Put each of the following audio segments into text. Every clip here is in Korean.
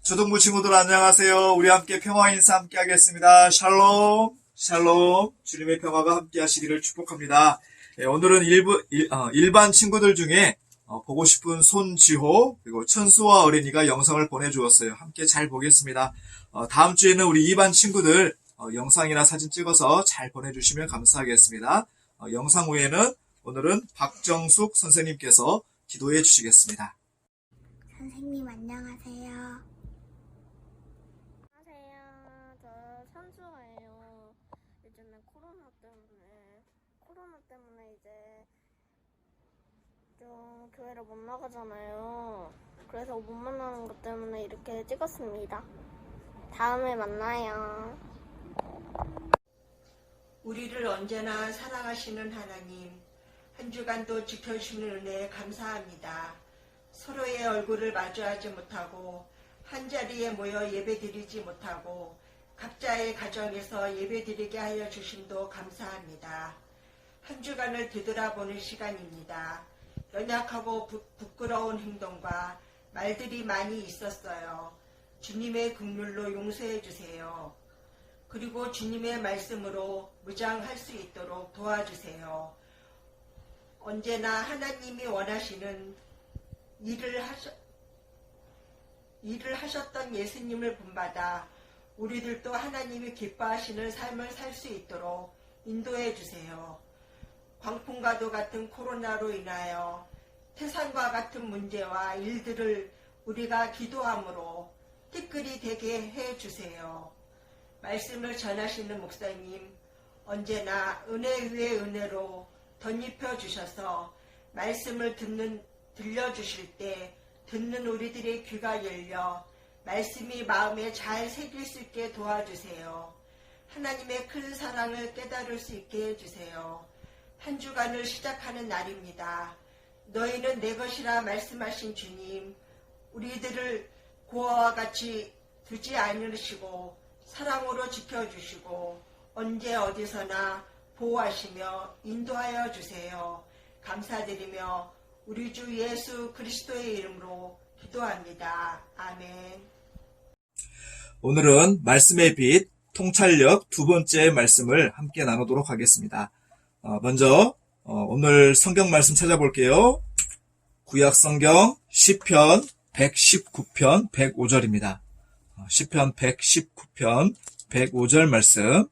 초등부 친구들 안녕하세요. 우리 함께 평화 인사 함께 하겠습니다. 샬롬, 샬롬. 주님의 평화가 함께 하시기를 축복합니다. 오늘은 일반 친구들 중에 보고 싶은 손지호 그리고 천수와 어린이가 영상을 보내주었어요. 함께 잘 보겠습니다. 다음 주에는 우리 2반 친구들 영상이나 사진 찍어서 잘 보내주시면 감사하겠습니다. 영상 후에는 오늘은 박정숙 선생님께서 기도해 주시겠습니다. 선생님 안녕하세요. 안녕하세요. 저 선수예요. 요즘에 코로나 때문에 이제 좀 교회를 못 나가잖아요. 그래서 못 만나는 것 때문에 이렇게 찍었습니다. 다음에 만나요. 우리를 언제나 사랑하시는 하나님, 한 주간도 지켜주시는 은혜에 감사합니다. 서로의 얼굴을 마주하지 못하고 한자리에 모여 예배드리지 못하고 각자의 가정에서 예배드리게 하여 주심도 감사합니다. 한 주간을 되돌아보는 시간입니다. 연약하고 부끄러운 행동과 말들이 많이 있었어요. 주님의 긍휼로 용서해 주세요. 그리고 주님의 말씀으로 무장할 수 있도록 도와주세요. 언제나 하나님이 원하시는 일을 하셨던 예수님을 본받아 우리들도 하나님이 기뻐하시는 삶을 살 수 있도록 인도해 주세요. 광풍과도 같은 코로나로 인하여 태산과 같은 문제와 일들을 우리가 기도함으로 티끌이 되게 해 주세요. 말씀을 전하시는 목사님, 언제나 은혜 위에 은혜로 덧입혀 주셔서 말씀을 들려주실 때 듣는 우리들의 귀가 열려 말씀이 마음에 잘 새길 수 있게 도와주세요. 하나님의 큰 사랑을 깨달을 수 있게 해주세요. 한 주간을 시작하는 날입니다. 너희는 내 것이라 말씀하신 주님, 우리들을 고아와 같이 두지 않으시고 사랑으로 지켜주시고 언제 어디서나 보호하시며 인도하여 주세요. 감사드리며 우리 주 예수 그리스도의 이름으로 기도합니다. 아멘. 오늘은 말씀의 빛, 통찰력 두 번째 말씀을 함께 나누도록 하겠습니다. 먼저 오늘 성경 말씀 찾아볼게요. 구약 성경 시편 119편 105절입니다. 시편 119편 105절 말씀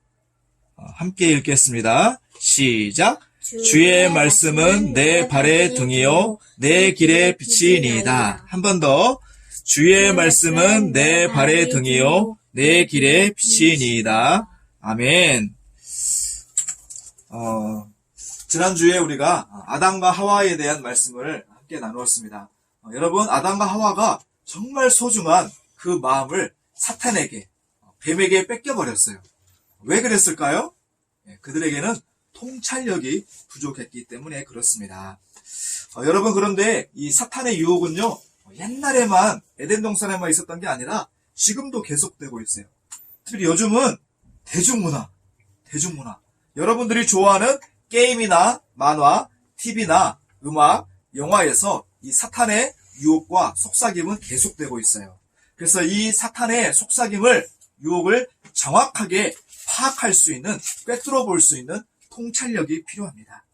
함께 읽겠습니다. 시작. 주의 말씀은 내 발의 등이요 내 길의 빛이니이다. 한 번 더. 주의 말씀은 내 발의 등이요 내 길의 빛이니이다. 아멘. 지난주에 우리가 아담과 하와에 대한 말씀을 함께 나누었습니다. 여러분, 아담과 하와가 정말 소중한 그 마음을 사탄에게, 뱀에게 뺏겨버렸어요. 왜 그랬을까요? 그들에게는 통찰력이 부족했기 때문에 그렇습니다. 여러분, 그런데 이 사탄의 유혹은요, 옛날에만 에덴 동산에만 있었던 게 아니라 지금도 계속되고 있어요. 특히 요즘은 대중문화. 여러분들이 좋아하는 게임이나 만화, TV나 음악, 영화에서 이 사탄의 유혹과 속삭임은 계속되고 있어요. 그래서 이 사탄의 속삭임을, 유혹을 정확하게 파악할 수 있는, 꿰뚫어 볼 수 있는 통찰력이 필요합니다.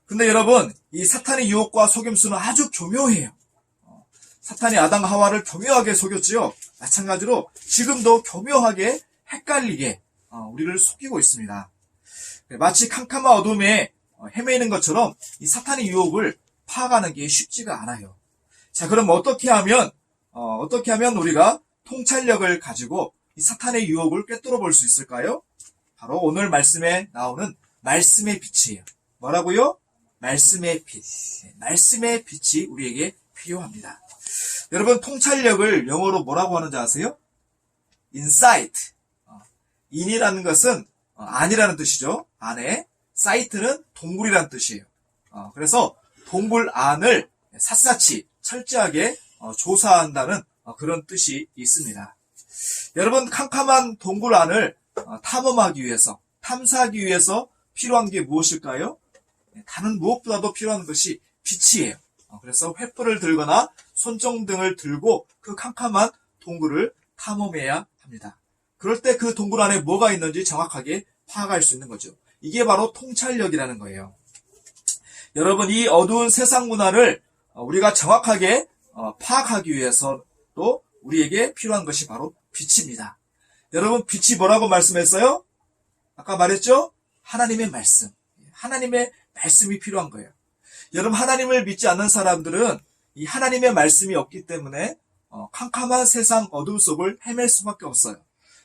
근데 여러분, 이 사탄의 유혹과 속임수는 아주 교묘해요. 사탄이 아담 하와를 교묘하게 속였지요. 마찬가지로 지금도 교묘하게 헷갈리게 우리를 속이고 있습니다. 마치 캄캄한 어둠에 헤매는 것처럼 이 사탄의 유혹을 파악하는 게 쉽지가 않아요. 자, 그럼 어떻게 하면 우리가 통찰력을 가지고 이 사탄의 유혹을 꿰뚫어 볼 수 있을까요? 바로 오늘 말씀에 나오는 말씀의 빛이에요. 뭐라고요? 말씀의 빛. 말씀의 빛이 우리에게 필요합니다. 여러분, 통찰력을 영어로 뭐라고 하는지 아세요? insight. in이라는 것은 안이라는 뜻이죠. 안에. sight는 동굴이라는 뜻이에요. 그래서 동굴 안을 샅샅이 철저하게 조사한다는 그런 뜻이 있습니다. 여러분, 캄캄한 동굴 안을 탐험하기 위해서, 탐사하기 위해서 필요한 게 무엇일까요? 다른 무엇보다도 필요한 것이 빛이에요. 그래서 횃불을 들거나 손전등을 들고 그 캄캄한 동굴을 탐험해야 합니다. 그럴 때 그 동굴 안에 뭐가 있는지 정확하게 파악할 수 있는 거죠. 이게 바로 통찰력이라는 거예요. 여러분, 이 어두운 세상 문화를 우리가 정확하게 파악하기 위해서도 우리에게 필요한 것이 바로 빛입니다. 여러분, 빛이 뭐라고 말씀했어요? 아까 말했죠? 하나님의 말씀. 하나님의 말씀이 필요한 거예요. 여러분, 하나님을 믿지 않는 사람들은 이 하나님의 말씀이 없기 때문에 캄캄한 세상 어둠 속을 헤맬 수밖에 없어요.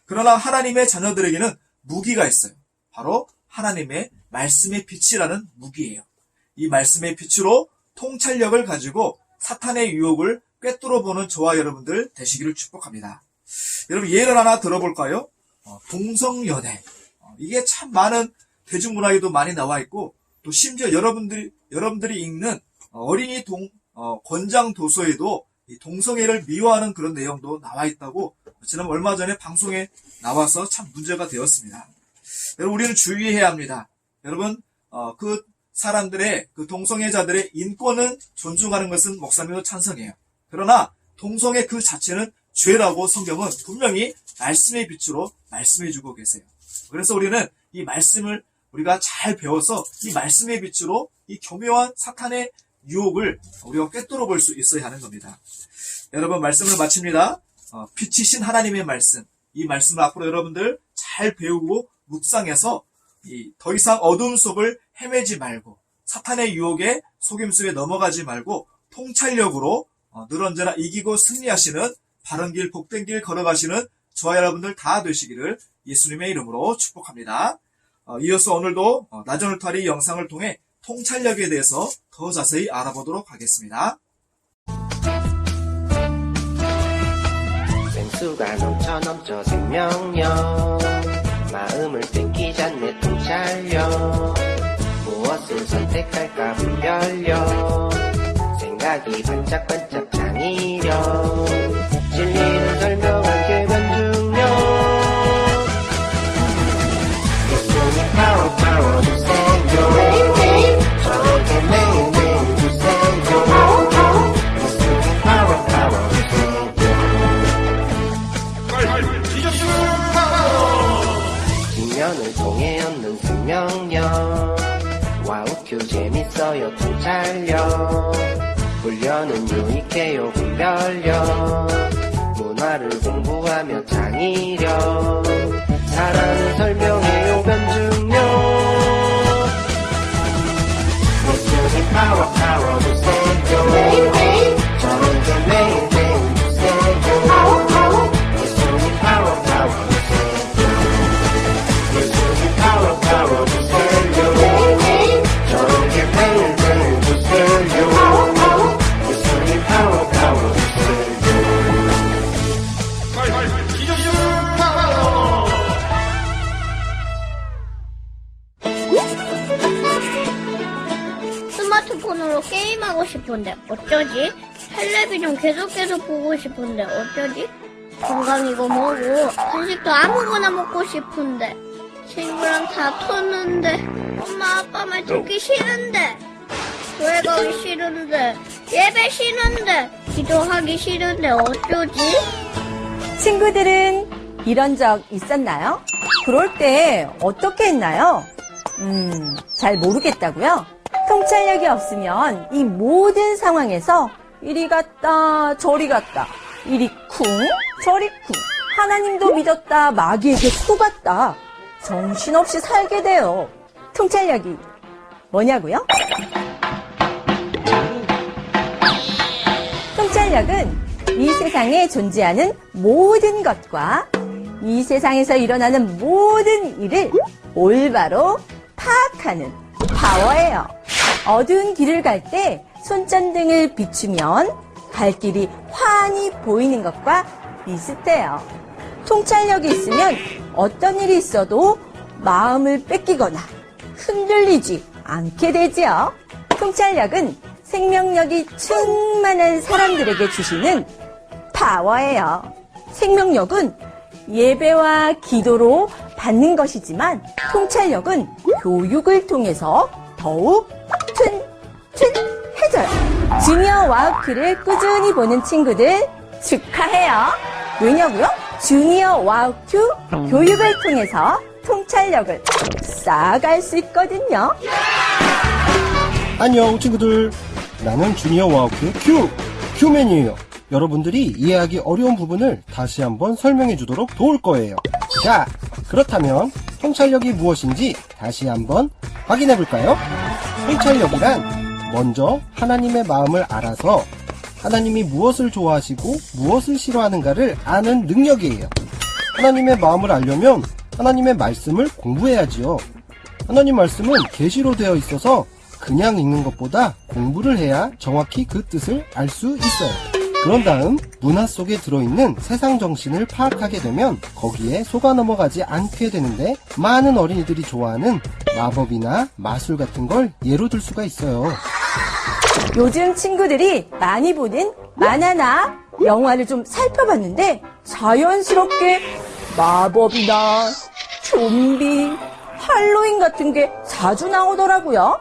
그러나 하나님의 자녀들에게는 무기가 있어요. 바로 하나님의 말씀의 빛이라는 무기예요. 이 말씀의 빛으로 통찰력을 가지고 사탄의 유혹을 꿰뚫어보는 저와 여러분들 되시기를 축복합니다. 여러분, 예를 하나 들어볼까요? 동성연애. 이게 참 많은 대중문화에도 많이 나와 있고, 또 심지어 여러분들이 읽는 어린이 권장 도서에도 이 동성애를 미화하는 그런 내용도 나와 있다고 지난 얼마 전에 방송에 나와서 참 문제가 되었습니다. 여러분, 우리는 주의해야 합니다. 여러분, 그 사람들의, 그 동성애자들의 인권은 존중하는 것은 목사님도 찬성해요. 그러나 동성애 그 자체는 죄라고 성경은 분명히 말씀의 빛으로 말씀해주고 계세요. 그래서 우리는 이 말씀을 우리가 잘 배워서 이 말씀의 빛으로 이 교묘한 사탄의 유혹을 우리가 꿰뚫어 볼 수 있어야 하는 겁니다. 여러분, 말씀을 마칩니다. 빛이신 하나님의 말씀, 이 말씀을 앞으로 여러분들 잘 배우고 묵상해서 더 이상 어둠 속을 헤매지 말고 사탄의 유혹에 속임수에 넘어가지 말고 통찰력으로 늘 언제나 이기고 승리하시는 바른 길, 복된 길 걸어가시는 저와 여러분들 다 되시기를 예수님의 이름으로 축복합니다. 이어서 오늘도 나전울타리 영상을 통해 통찰력에 대해서 더 자세히 알아보도록 하겠습니다. 생수가 넘쳐 생명력 마음을 뺏기지 않네 통찰력 무엇을 선택할까 분별력 생각이 반짝반짝 창의력 진리를 설명한 궤변중력 예수님 파워 주세요 저에게 매일매일 주세요 예수님 파워 주세요 직면을 통해 얻는 생명력 와우큐 재밌어요 통찰력 훈련은 유익해요 분별력 문화를 공부하며 창의력 사랑을 설명해요 변증력 예수님 파워 주세요 저에게 매일매일 주세요 예수님 파워 주세요 예수님 파워 주세요 저에게 매일매일 주세요 예수님 파워 주세요 스마트폰으로 게임하고 싶은데 어쩌지? 텔레비전 계속 보고 싶은데 어쩌지? 건강이고 뭐고 간식도 아무거나 먹고 싶은데 친구랑 다퉜는데 엄마 아빠 말 듣기 싫은데 교회 가기 싫은데 예배 싫은데 기도하기 싫은데 어쩌지? 친구들은 이런 적 있었나요? 그럴 때 어떻게 했나요? 잘 모르겠다고요? 통찰력이 없으면 이 모든 상황에서 이리 갔다 저리 갔다 이리 쿵 저리 쿵 하나님도 믿었다 마귀에게 속았다 정신없이 살게 돼요. 통찰력이 뭐냐고요? 통찰력은 이 세상에 존재하는 모든 것과 이 세상에서 일어나는 모든 일을 올바로 파악하는 파워예요. 어두운 길을 갈 때 손전등을 비추면 갈 길이 환히 보이는 것과 비슷해요. 통찰력이 있으면 어떤 일이 있어도 마음을 뺏기거나 흔들리지 않게 되지요. 통찰력은 생명력이 충만한 사람들에게 주시는 파워예요. 생명력은 예배와 기도로 받는 것이지만 통찰력은 교육을 통해서 더욱 튼튼해져요. 주니어 와우큐를 꾸준히 보는 친구들 축하해요. 왜냐고요? 주니어 와우큐 교육을 통해서 통찰력을 쌓아갈 수 있거든요. 안녕 친구들, 나는 주니어 와우큐의 큐맨이에요. 여러분들이 이해하기 어려운 부분을 다시 한번 설명해 주도록 도울 거예요. 자, 그렇다면 통찰력이 무엇인지 다시 한번 확인해 볼까요? 통찰력이란 먼저 하나님의 마음을 알아서 하나님이 무엇을 좋아하시고 무엇을 싫어하는가를 아는 능력이에요. 하나님의 마음을 알려면 하나님의 말씀을 공부해야지요. 하나님 말씀은 계시로 되어 있어서 그냥 읽는 것보다 공부를 해야 정확히 그 뜻을 알 수 있어요. 그런 다음 문화 속에 들어있는 세상 정신을 파악하게 되면 거기에 속아 넘어가지 않게 되는데, 많은 어린이들이 좋아하는 마법이나 마술 같은 걸 예로 들 수가 있어요. 요즘 친구들이 많이 보는 만화나 영화를 좀 살펴봤는데 자연스럽게 마법이나 좀비, 할로윈 같은 게 자주 나오더라고요.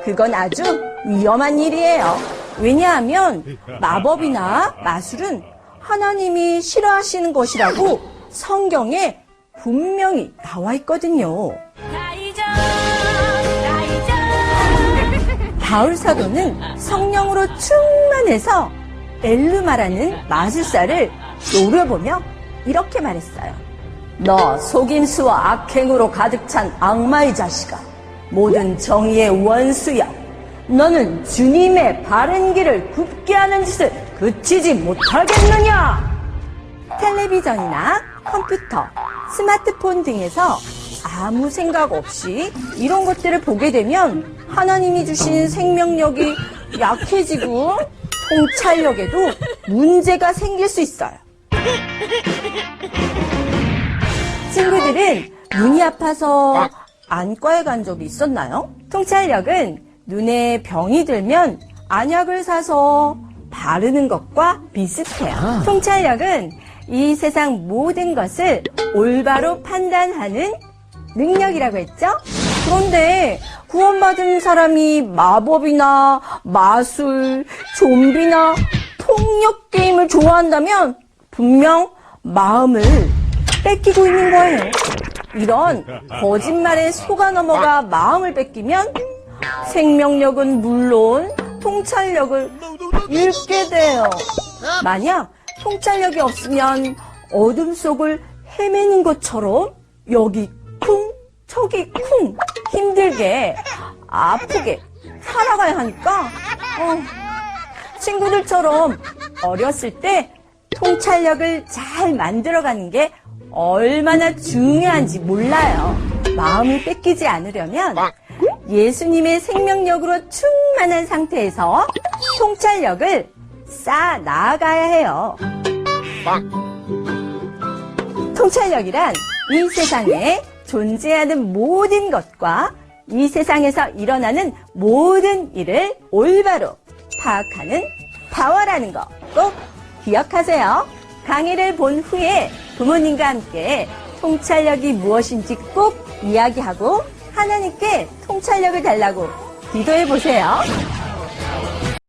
그건 아주 위험한 일이에요. 왜냐하면 마법이나 마술은 하나님이 싫어하시는 것이라고 성경에 분명히 나와 있거든요. 바울 사도는 성령으로 충만해서 엘르마라는 마술사를 노려보며 이렇게 말했어요. 너 속임수와 악행으로 가득 찬 악마의 자식아, 모든 정의의 원수야. 너는 주님의 바른 길을 굽게 하는 짓을 그치지 못하겠느냐? 텔레비전이나 컴퓨터, 스마트폰 등에서 아무 생각 없이 이런 것들을 보게 되면 하나님이 주신 생명력이 약해지고 통찰력에도 문제가 생길 수 있어요. 친구들은 눈이 아파서 안과에 간 적이 있었나요? 통찰력은 눈에 병이 들면 안약을 사서 바르는 것과 비슷해요. 통찰력은 이 세상 모든 것을 올바로 판단하는 능력이라고 했죠? 그런데 구원받은 사람이 마법이나 마술, 좀비나 폭력 게임을 좋아한다면 분명 마음을 뺏기고 있는 거예요. 이런 거짓말에 속아 넘어가 마음을 뺏기면 생명력은 물론 통찰력을 잃게 돼요. 만약 통찰력이 없으면 어둠 속을 헤매는 것처럼 여기 쿵 저기 쿵 힘들게 아프게 살아가야 하니까 친구들처럼 어렸을 때 통찰력을 잘 만들어가는 게 얼마나 중요한지 몰라요. 마음을 뺏기지 않으려면 예수님의 생명력으로 충만한 상태에서 통찰력을 쌓아 나아가야 해요. 통찰력이란 이 세상에 존재하는 모든 것과 이 세상에서 일어나는 모든 일을 올바로 파악하는 파워라는 거 꼭 기억하세요. 강의를 본 후에 부모님과 함께 통찰력이 무엇인지 꼭 이야기하고 하나님께 통찰력을 달라고 기도해 보세요.